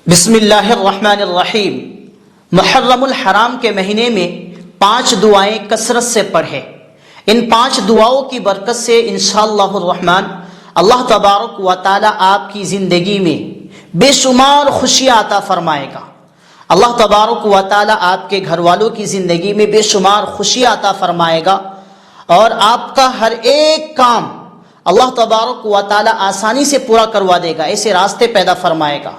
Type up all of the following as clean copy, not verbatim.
بسم اللہ الرحمن الرحیم۔ محرم الحرام کے مہینے میں 5 دعائیں کثرت سے پڑھیں۔ ان 5 دعاؤں کی برکت سے انشاءاللہ الرحمن اللہ تبارک و تعالی آپ کی زندگی میں بے شمار خوشیاں عطا فرمائے گا۔ اللہ تبارک و تعالی آپ کے گھر والوں کی زندگی میں بے شمار خوشیاں عطا فرمائے گا، اور آپ کا ہر ایک کام اللہ تبارک و تعالی آسانی سے پورا کروا دے گا، ایسے راستے پیدا فرمائے گا۔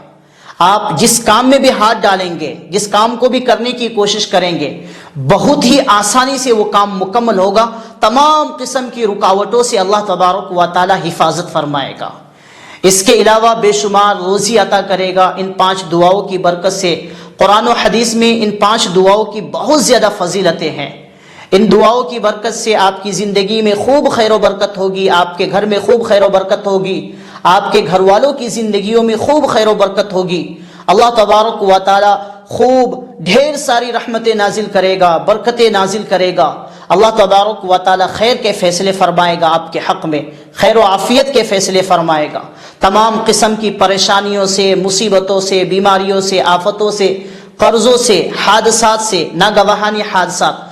آپ جس کام میں بھی ہاتھ ڈالیں گے، جس کام کو بھی کرنے کی کوشش کریں گے، بہت ہی آسانی سے وہ کام مکمل ہوگا۔ تمام قسم کی رکاوٹوں سے اللہ تبارک و تعالی حفاظت فرمائے گا۔ اس کے علاوہ بے شمار روزی عطا کرے گا ان 5 دعاؤں کی برکت سے۔ قرآن و حدیث میں ان 5 دعاؤں کی بہت زیادہ فضیلتیں ہیں۔ ان دعاؤں کی برکت سے آپ کی زندگی میں خوب خیر و برکت ہوگی، آپ کے گھر میں خوب خیر و برکت ہوگی، آپ کے گھر والوں کی زندگیوں میں خوب خیر و برکت ہوگی۔ اللہ تبارک و تعالی خوب ڈھیر ساری رحمتیں نازل کرے گا، برکتیں نازل کرے گا۔ اللہ تبارک و تعالی خیر کے فیصلے فرمائے گا، آپ کے حق میں خیر و عافیت کے فیصلے فرمائے گا۔ تمام قسم کی پریشانیوں سے، مصیبتوں سے، بیماریوں سے، آفتوں سے، قرضوں سے، حادثات سے، ناگوارانہ حادثات،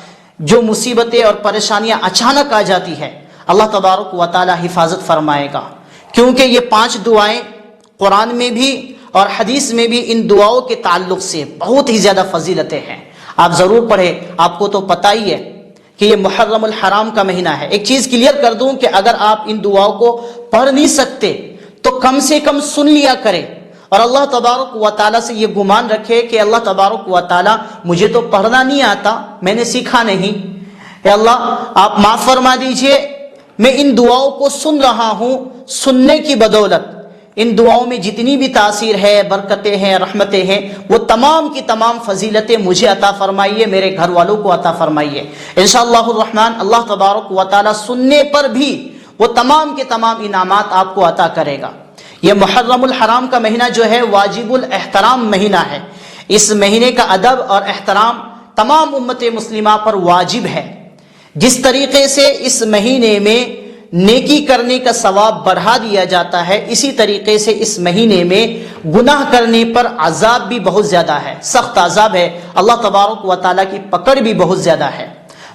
جو مصیبتیں اور پریشانیاں اچانک آ جاتی ہے، اللہ تبارک و تعالی حفاظت فرمائے گا۔ کیونکہ یہ 5 دعائیں قرآن میں بھی اور حدیث میں بھی ان دعاؤں کے تعلق سے بہت ہی زیادہ فضیلتیں ہیں۔ آپ ضرور پڑھیں، آپ کو تو پتہ ہی ہے کہ یہ محرم الحرام کا مہینہ ہے۔ ایک چیز کلیئر کر دوں کہ اگر آپ ان دعاؤں کو پڑھ نہیں سکتے تو کم سے کم سن لیا کریں، اور اللہ تبارک و تعالیٰ سے یہ گمان رکھے کہ اللہ تبارک و تعالیٰ مجھے تو پڑھنا نہیں آتا، میں نے سیکھا نہیں، اے اللہ آپ معاف فرما دیجئے، میں ان دعاؤں کو سن رہا ہوں، سننے کی بدولت ان دعاؤں میں جتنی بھی تاثیر ہے، برکتیں ہیں، رحمتیں ہیں، وہ تمام کی تمام فضیلتیں مجھے عطا فرمائیے، میرے گھر والوں کو عطا فرمائیے۔ انشاءاللہ الرحمن اللہ تبارک و تعالیٰ سننے پر بھی وہ تمام کے تمام انعامات آپ کو عطا کرے گا۔ یہ محرم الحرام کا مہینہ جو ہے واجب الاحترام مہینہ ہے۔ اس مہینے کا ادب اور احترام تمام امت مسلمہ پر واجب ہے۔ جس طریقے سے اس مہینے میں نیکی کرنے کا ثواب بڑھا دیا جاتا ہے، اسی طریقے سے اس مہینے میں گناہ کرنے پر عذاب بھی بہت زیادہ ہے، سخت عذاب ہے، اللہ تبارک و تعالیٰ کی پکڑ بھی بہت زیادہ ہے۔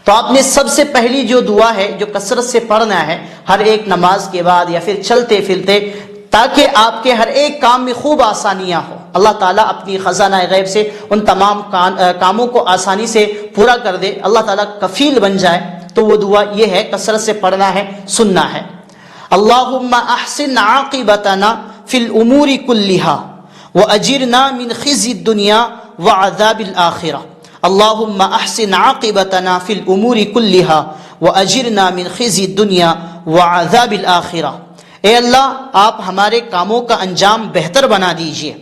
تو آپ نے سب سے پہلی جو دعا ہے جو کثرت سے پڑھنا ہے ہر ایک نماز کے بعد یا پھر چلتے پھرتے، تاکہ آپ کے ہر ایک کام میں خوب آسانیاں ہوں، اللہ تعالیٰ اپنی خزانہ غیب سے ان تمام کاموں کو آسانی سے پورا کر دے، اللہ تعالیٰ کفیل بن جائے، تو وہ دعا یہ ہے، کثرت سے پڑھنا ہے، سننا ہے۔ اللہم احسن عاقبتنا فی الامور کلہا واجرنا من خزی الدنیا وعذاب الآخرہ۔ اللہم احسن عاقبتنا فی الامور کلہا واجرنا من خزی الدنیا وعذاب الآخرہ۔ اے اللہ آپ ہمارے کاموں کا انجام بہتر بنا دیجئے،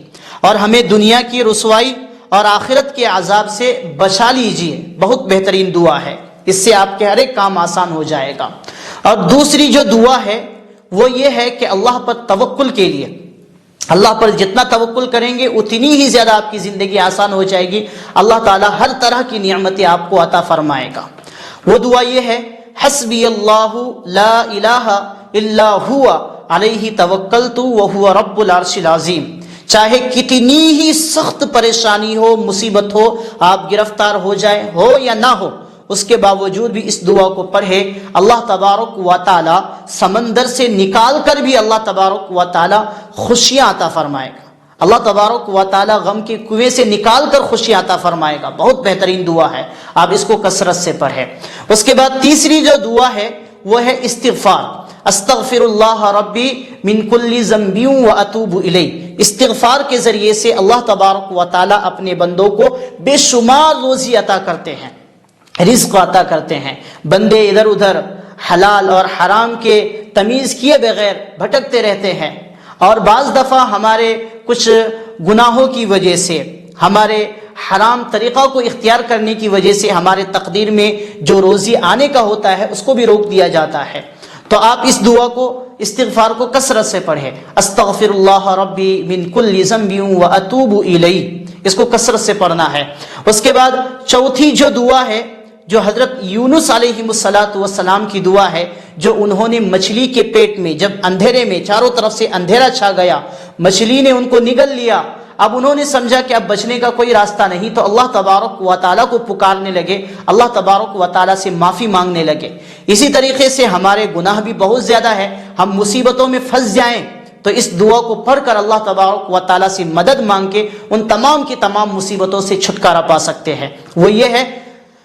اور ہمیں دنیا کی رسوائی اور آخرت کے عذاب سے بچا لیجئے۔ بہت بہترین دعا ہے، اس سے آپ کے ہر ایک کام آسان ہو جائے گا۔ اور دوسری جو دعا ہے وہ یہ ہے کہ اللہ پر توکل کے لیے، اللہ پر جتنا توکل کریں گے اتنی ہی زیادہ آپ کی زندگی آسان ہو جائے گی، اللہ تعالیٰ ہر طرح کی نعمتیں آپ کو عطا فرمائے گا۔ وہ دعا یہ ہے، حسبی اللہ لا الہ الا ہوا علیہ توکلت وہو رب العرش العظیم۔ چاہے کتنی ہی سخت پریشانی ہو، مصیبت ہو، آپ گرفتار ہو جائے، ہو یا نہ ہو، اس کے باوجود بھی اس دعا کو پڑھے، اللہ تبارک و تعالی سمندر سے نکال کر بھی اللہ تبارک و تعالی خوشیاں عطا فرمائے گا، اللہ تبارک و تعالی غم کے کنویں سے نکال کر خوشیاں عطا فرمائے گا۔ بہت بہترین دعا ہے، آپ اس کو کثرت سے پڑھیں۔ اس کے بعد تیسری جو دعا ہے وہ ہے استغفار۔ استغفر اللہ ربی من کل ذنب واتوب الیہ۔ استغفار کے ذریعے سے اللہ تبارک و تعالی اپنے بندوں کو بے شمار روزی عطا کرتے ہیں، رزق عطا کرتے ہیں۔ بندے ادھر ادھر حلال اور حرام کے تمیز کیے بغیر بھٹکتے رہتے ہیں، اور بعض دفعہ ہمارے کچھ گناہوں کی وجہ سے، ہمارے حرام طریقہ کو اختیار کرنے کی وجہ سے ہمارے تقدیر میں جو روزی آنے کا ہوتا ہے اس کو بھی روک دیا جاتا ہے۔ تو آپ اس دعا کو، استغفار کو کثرت سے پڑھیں، استغفر اللہ ربی من کل ذنب واتوب الیہ، اس کو کثرت سے پڑھنا ہے۔ اس کے بعد چوتھی جو دعا ہے جو حضرت یونس علیہ السلام کی دعا ہے، جو انہوں نے مچھلی کے پیٹ میں، جب اندھیرے میں چاروں طرف سے اندھیرا چھا گیا، مچھلی نے ان کو نگل لیا، اب انہوں نے سمجھا کہ اب بچنے کا کوئی راستہ نہیں، تو اللہ تبارک و تعالیٰ کو پکارنے لگے، اللہ تبارک و تعالیٰ سے معافی مانگنے لگے۔ اسی طریقے سے ہمارے گناہ بھی بہت زیادہ ہے، ہم مصیبتوں میں پھنس جائیں تو اس دعا کو پڑھ کر اللہ تبارک و تعالیٰ سے مدد مانگ کے ان تمام کی تمام مصیبتوں سے چھٹکارا پا سکتے ہیں۔ وہ یہ ہے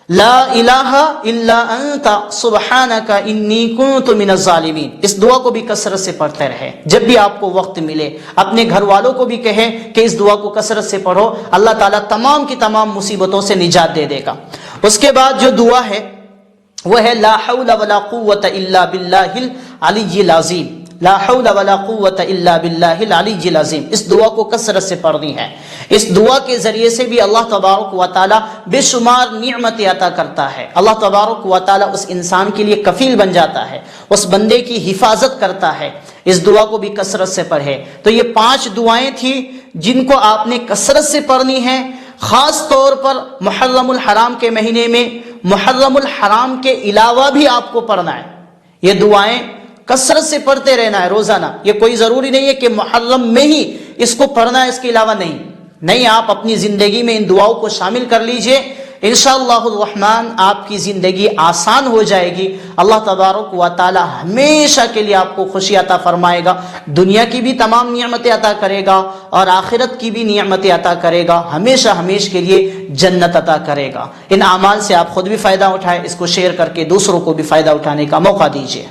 لا الہ الا انت سبحانک انی کنت من الظالمین۔ اس دعا کو بھی کثرت سے پڑھتے رہے، جب بھی آپ کو وقت ملے اپنے گھر والوں کو بھی کہیں کہ اس دعا کو کثرت سے پڑھو، اللہ تعالیٰ تمام کی تمام مصیبتوں سے نجات دے دے گا۔ اس کے بعد جو دعا ہے وہ ہے لا حول ولا قوت الا باللہ العلی العظیم، لا حول ولا قوت الا باللہ العلی العظیم۔ اس دعا کو کثرت سے پڑھنی ہے۔ اس دعا کے ذریعے سے بھی اللہ تبارک و تعالیٰ بے شمار نعمتیں عطا کرتا ہے۔ اللہ تبارک و تعالیٰ اس انسان کے لیے کفیل بن جاتا ہے، اس بندے کی حفاظت کرتا ہے۔ اس دعا کو بھی کثرت سے پڑھے۔ تو یہ 5 دعائیں تھیں جن کو آپ نے کثرت سے پڑھنی ہے، خاص طور پر محرم الحرام کے مہینے میں۔ محرم الحرام کے علاوہ بھی آپ کو پڑھنا ہے، یہ دعائیں کثرت سے پڑھتے رہنا ہے روزانہ۔ یہ کوئی ضروری نہیں ہے کہ محرم میں ہی اس کو پڑھنا ہے، اس کے علاوہ نہیں، آپ اپنی زندگی میں ان دعاؤں کو شامل کر لیجئے، انشاءاللہ الرحمن آپ کی زندگی آسان ہو جائے گی۔ اللہ تبارک و تعالی ہمیشہ کے لیے آپ کو خوشی عطا فرمائے گا، دنیا کی بھی تمام نعمتیں عطا کرے گا اور آخرت کی بھی نعمتیں عطا کرے گا، ہمیشہ کے لیے جنت عطا کرے گا۔ ان اعمال سے آپ خود بھی فائدہ اٹھائیں، اس کو شیئر کر کے دوسروں کو بھی فائدہ اٹھانے کا موقع دیجیے۔